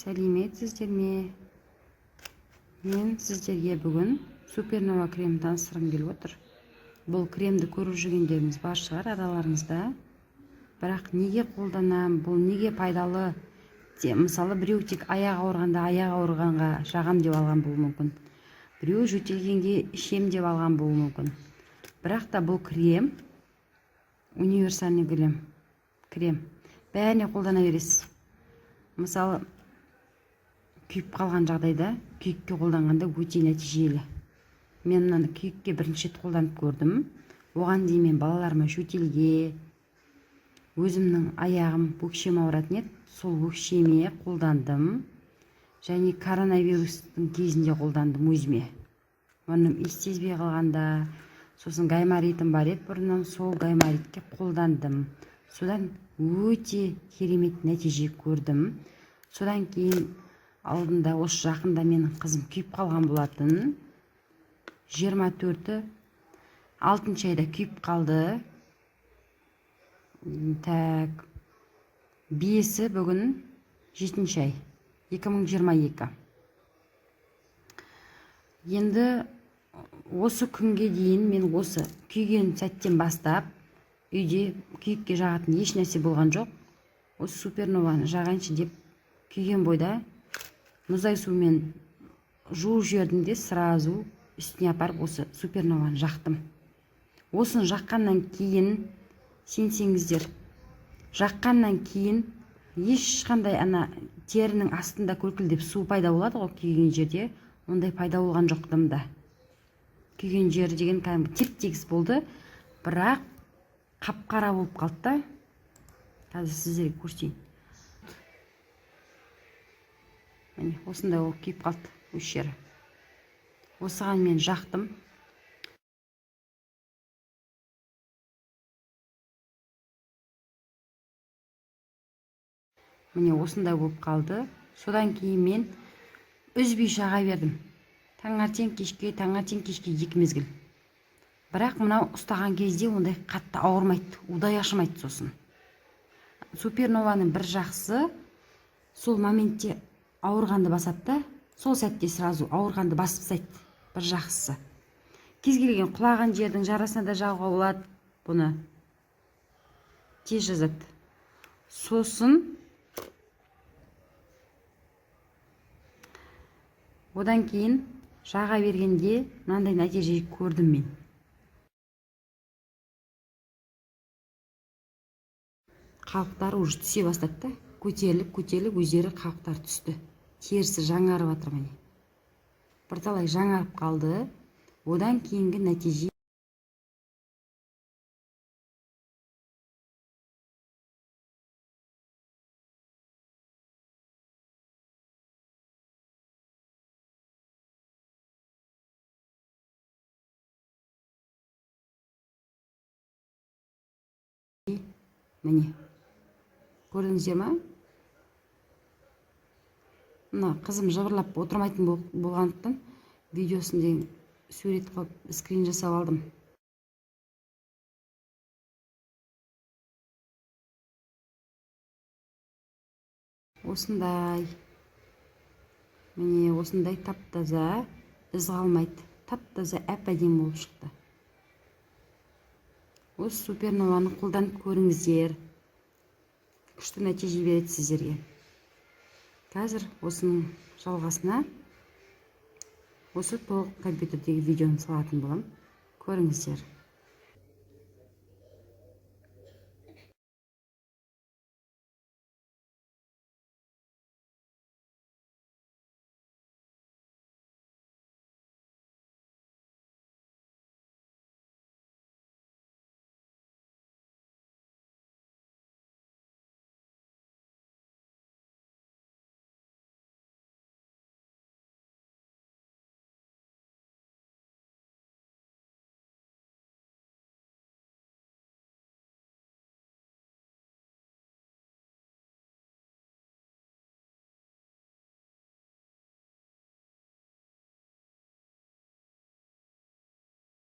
Сәлеметсіздер ме? Мен сіздерге бүгін Супернова крем таныстырғым келіп отыр. Бұл кремді көріп жүргендеріңіз бар шығар араларыңызда. Бірақ неге қолданам, бұл неге пайдалы? Мысалы, біреу тек аяқ ауырғанда аяқ ауырғанға жағам деп алған болуы мүмкін. Біреу жөтелгенге ішем деп алған болуы мүмкін. Бірақ та бұл крем универсальный крем. Бәріне қолдана бересіз. Мысалы, күйіп қалған жағдайда күйікке қолданғанда өте нәтижелі. Мен мынаны күйікке бірінші рет қолданып көрдім. Оған дейін мен балаларыма жөтелге, өзімнің аяғым, өкшем ауыратын еді, сол өкшеме қолдандым. Және коронавирустың кезінде қолдандым өзіме. Мұрным иіс сезбей қалғанда, сосын гайморитім бар еді бұрыннан, сол гайморитке қолдандым. Содан өте керемет нәтиже көрдім. Содан кейін алдында осы жақында менің қызым күйіп қалған болатын. 24-і 6 айда күйіп қалды. 5-і бүгін 7 ай 2022. Енді осы күнге дейін мен осы күйген сәттен бастап үйде күйікке жағатын еш нәрсе болған жоқ. Осы Супернованы жағайыншы деп күйген бойда мұздай сумен жуып жібердім де сразу үстіне апарып осы Супернованы жақтым. Осын жаққаннан кейін, сенсеңіздер, жаққаннан кейін ешқандай терінің астында көлкілдеп су пайда болады ғой күйген жерде, ондай пайда болған жоқ дымда. Күйген жер деген теп-тегіс болды, бірақ қап-қара болып қалды да. Қазір сіздерге көрсетейін. Міне, осындай болып күйіп қалды осы жері. Осыған мен жақтым. Міне, осындай болып қалды. Содан кейін мен үзбей жаға бердім. Таңертең кешке 2 мезгіл. Бірақ мынау ұстаған кезде ондай қатты ауырмайды, удай ашымайды сосын. Супернованың бір жақсы, сол моментте ауырғанды басады да, сол сәтте сразу ауырғанды басып тастайды. Бір жақсысы. Кез келген құлаған жердің жарасына да жағуға болады бұны. Тез жазады. Сосын одан кейін жаға бергенде мынандай нәтиже көрдім мен. Қауықтары уже түсе бастады да, көтеріліп өздері қауықтар түсті. Терісі жаңарып жатыр міне. Бірталай жаңарып қалды. Одан кейінгі нәтиже міне. Көрдіңіздер ма? Мына қызым жыбырлап отырмайтын болғандықтан видеосында сурет қылып скрин жасап алдым. Осындай. Міне, осындай тап-таза, із қалмайды. Тап-таза әп-әдемі болып шықты. Осы Супернованы қолданып көріңіздер. Күшті нәтиже береді сіздерге. Қазір осының жалғасына осы толық компьютердегі видеоны салатын боламын. Көріңіздер.